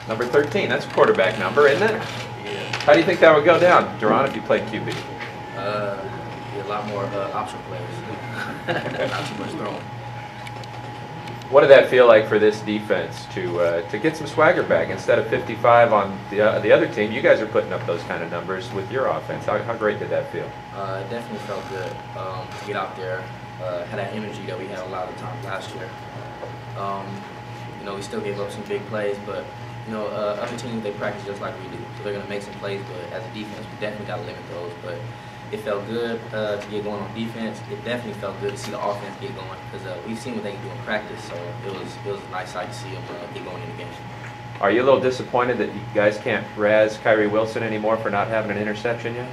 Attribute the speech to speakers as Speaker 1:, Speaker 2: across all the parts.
Speaker 1: Number 13, that's a quarterback number, isn't it?
Speaker 2: Yeah.
Speaker 1: How do you think that would go down, Derron, if you played QB?
Speaker 2: Be a lot more option players. Not too much throwing.
Speaker 1: What did that feel like for this defense to get some swagger back? Instead of 55 on the other team, you guys are putting up those kind of numbers with your offense. How great did that feel?
Speaker 2: It definitely felt good to get out there, had that energy that we had a lot of times last year. You know, we still gave up some big plays, but you know, other teams, they practice just like we do, so they're going to make some plays, but as a defense, we definitely got to limit those. But it felt good to get going on defense. It definitely felt good to see the offense get going, because we've seen what they can do in practice, so it was a nice sight to see them get going in the game.
Speaker 1: Are you a little disappointed that you guys can't razz Kyrie Wilson anymore for not having an interception yet?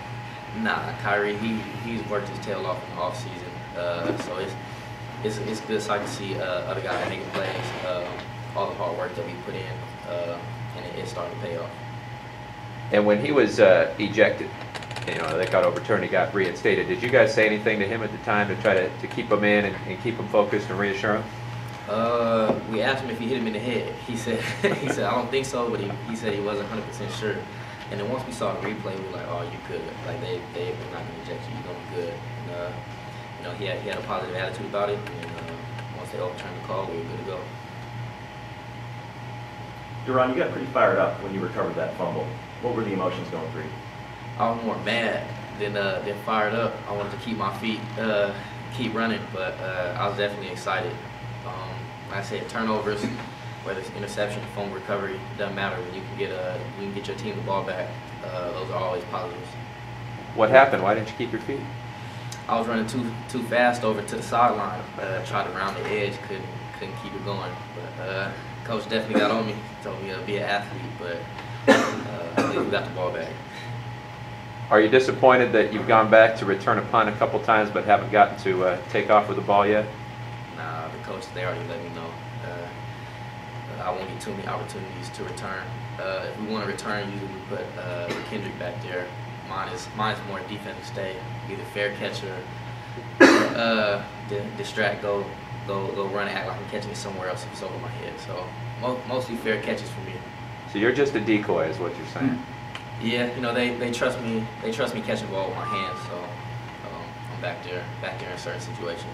Speaker 2: Nah, Kyrie, he's worked his tail off in the offseason, so it's good sight to see other guys making plays, all the hard work that we put in, and it's starting to pay off.
Speaker 1: And when he was ejected, you know, they got overturned, he got reinstated. Did you guys say anything to him at the time to try to keep him in and keep him focused and reassure him?
Speaker 2: We asked him if he hit him in the head. He said I don't think so, but he said he wasn't 100% sure. And then once we saw the replay, we were like, oh, you good. Like they're not gonna eject you. You're gonna be good. And, you know, he had a positive attitude about it. And once they overturned the call, we were good to go.
Speaker 3: Derron, you got pretty fired up when you recovered that fumble. What were the emotions going through you?
Speaker 2: I was more mad than fired up. I wanted to keep my feet, keep running, but I was definitely excited. Like I said, turnovers, whether it's interception, fumble recovery, doesn't matter. When you can get your team the ball back, those are always positives.
Speaker 1: What happened? Why didn't you keep your feet?
Speaker 2: I was running too fast over to the sideline. Tried to round the edge, couldn't keep it going. But coach definitely got on me, told me to be an athlete, but at least we got the ball back.
Speaker 1: Are you disappointed that you've gone back to return a punt a couple times but haven't gotten to take off with the ball yet?
Speaker 2: Nah, the coach, they already let me know. I won't get too many opportunities to return. If we want to return, usually we put Kendrick back there. Mine is more defensive stay, be the fair catcher, distract, go run, act like I'm catching it somewhere else if it's over my head. So mostly fair catches for me.
Speaker 1: So you're just a decoy, is what you're saying?
Speaker 2: Yeah, you know they trust me. They trust me catching the ball with my hands. So I'm back there in certain situations.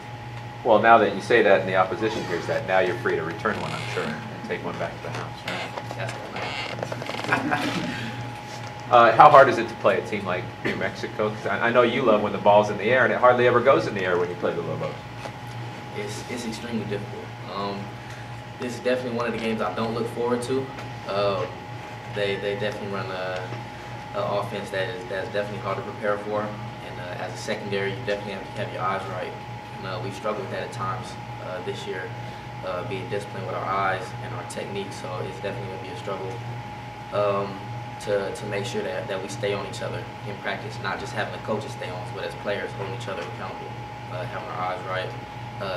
Speaker 1: Well, now that you say that and the opposition hears that, now you're free to return one, I'm sure, and take one back to the house.
Speaker 2: That's what
Speaker 1: How hard is it to play a team like New Mexico? 'Cause I know you love when the ball's in the air, and it hardly ever goes in the air when you play the Lobos.
Speaker 2: It's extremely difficult. This is definitely one of the games I don't look forward to. They definitely run an offense that's definitely hard to prepare for, and as a secondary, you definitely have to have your eyes right. And we've struggled with that at times this year, being disciplined with our eyes and our technique. So it's definitely going to be a struggle to make sure that we stay on each other in practice, not just having the coaches stay on us, but as players holding each other accountable, having our eyes right,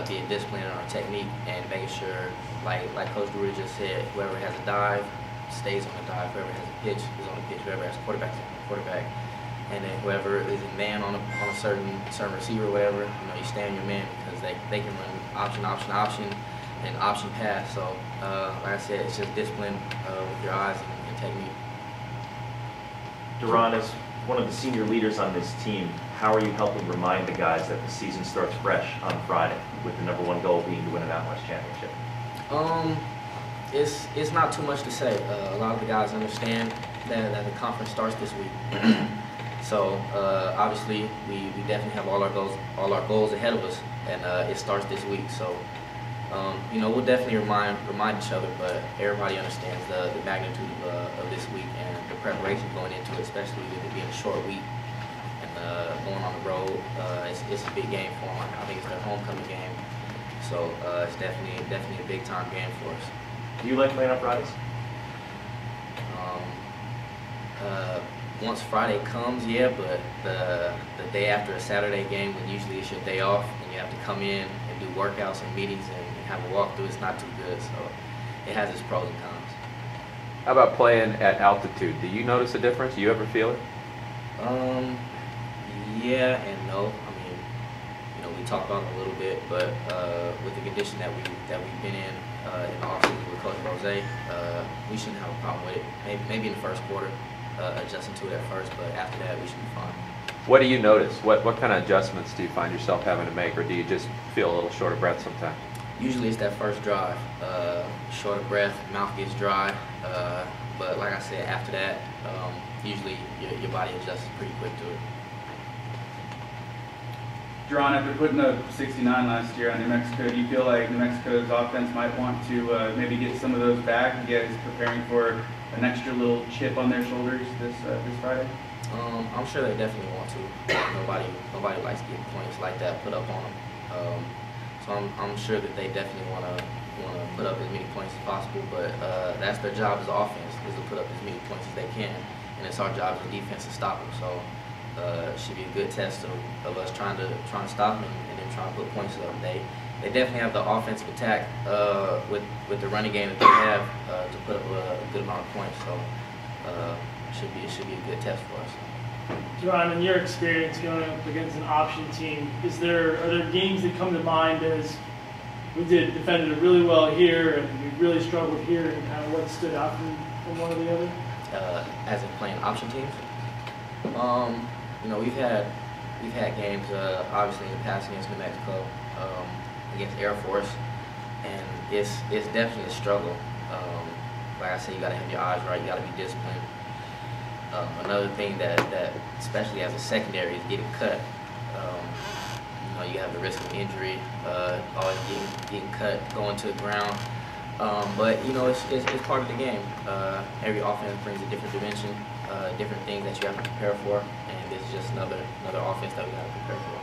Speaker 2: being disciplined in our technique, and making sure, like Coach DeRuyter just said, whoever has a dive stays on the dive, whoever has a pitch is on the pitch, whoever has a quarterback is on the quarterback, and then whoever is a man on a certain receiver or whatever, you know, you stay on your man, because they can run option, and option pass. So like I said, it's just discipline with your eyes and technique.
Speaker 3: Derron, as one of the senior leaders on this team, how are you helping remind the guys that the season starts fresh on Friday, with the #1 goal being to win an Out West championship?
Speaker 2: It's not too much to say. A lot of the guys understand that the conference starts this week. So obviously we definitely have all our goals ahead of us, and it starts this week. So you know, we'll definitely remind each other, but everybody understands the magnitude of this week and the preparation going into it, especially with it being a short week and going on the road. It's a big game for them. I think it's their homecoming game, so it's definitely a big time game for us.
Speaker 3: Do you like playing on Fridays?
Speaker 2: Once Friday comes, yeah, but the day after a Saturday game, when usually it's your day off and you have to come in and do workouts and meetings and have a walkthrough, it's not too good. So it has its pros and cons.
Speaker 1: How about playing at altitude? Do you notice a difference? Do you ever feel it?
Speaker 2: Yeah and no. I mean, you know, we talked about it a little bit, but with the condition that we've been in the offseason with Coach Rose, we shouldn't have a problem with it. Maybe in the first quarter, adjusting to it at first, but after that, we should be fine.
Speaker 1: What do you notice? What kind of adjustments do you find yourself having to make, or do you just feel a little short of breath sometimes?
Speaker 2: Usually it's that first drive, short of breath, mouth gets dry, but like I said, after that, usually your body adjusts pretty quick to it.
Speaker 4: Derron, after putting up 69 last year on New Mexico, do you feel like New Mexico's offense might want to maybe get some of those back? You guys preparing for an extra little chip on their shoulders this Friday?
Speaker 2: I'm sure they definitely want to. Nobody likes getting points like that put up on them. So I'm sure that they definitely want to put up as many points as possible. But that's their job as offense, is to put up as many points as they can, and it's our job as a defense to stop them. So it should be a good test of us trying to stop them and then trying to put points up. They definitely have the offensive attack with the running game that they have to put up a good amount of points. So it should be a good test for us.
Speaker 5: Derron, in your experience going up against an option team, are there games that come to mind as we defended it really well here and we really struggled here, and kind of what stood out from one or the other?
Speaker 2: As in playing option teams, we've had games obviously in the past against New Mexico, against Air Force, and it's definitely a struggle. Like I said, you got to have your eyes right, you got to be disciplined. Another thing that especially as a secondary is getting cut. You have the risk of injury, always getting cut, going to the ground. But it's part of the game. Every offense brings a different dimension, different things that you have to prepare for, and this is just another offense that we got to prepare for.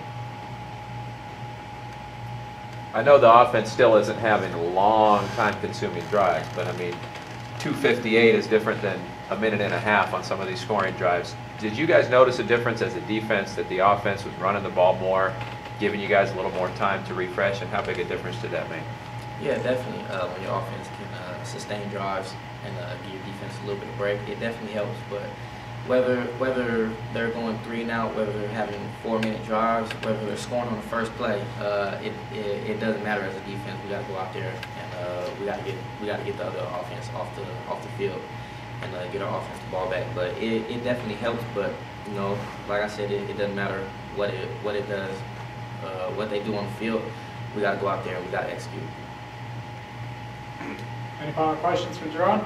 Speaker 1: I know the offense still isn't having long, time-consuming drives, but I mean, 2:58 is different than a minute and a half on some of these scoring drives. Did you guys notice a difference as a defense that the offense was running the ball more, giving you guys a little more time to refresh, and how big a difference did that make?
Speaker 2: Yeah, definitely. When your offense can sustain drives and give your defense a little bit of break, it definitely helps. But whether they're going 3 and out, whether they're having 4-minute drives, whether they're scoring on the first play, it doesn't matter as a defense. We got to go out there and we got to get the other offense off the field and get our offense the ball back. But it definitely helps. But like I said, it doesn't matter what it does, what they do on the field. We got to go out there and we got to execute.
Speaker 5: Any final questions for Derron?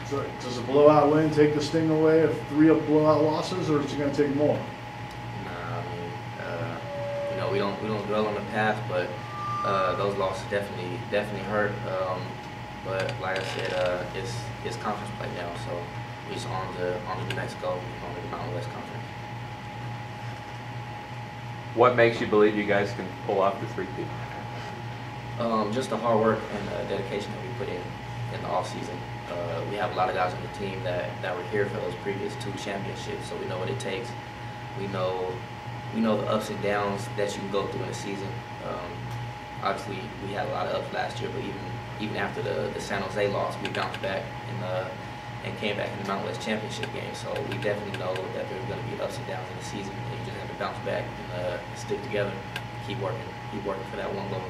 Speaker 6: So does a blowout win take the sting away of 3 blowout losses, or is it going to take more?
Speaker 2: Nah, I mean, we don't dwell on the past, but those losses definitely hurt. But like I said, it's conference play now, so we just on to the next goal, on to the Mountain West Conference.
Speaker 1: What makes you believe you guys can pull off the 3-peat?
Speaker 2: Just the hard work and dedication that we put in the off season. We have a lot of guys on the team that were here for those previous 2 championships, so we know what it takes. We know the ups and downs that you can go through in a season. Obviously, we had a lot of ups last year, but even after the San Jose loss, we bounced back and came back in the Mountain West Championship game. So we definitely know that there are going to be ups and downs in the season, and you just have to bounce back and stick together, keep working for that one goal.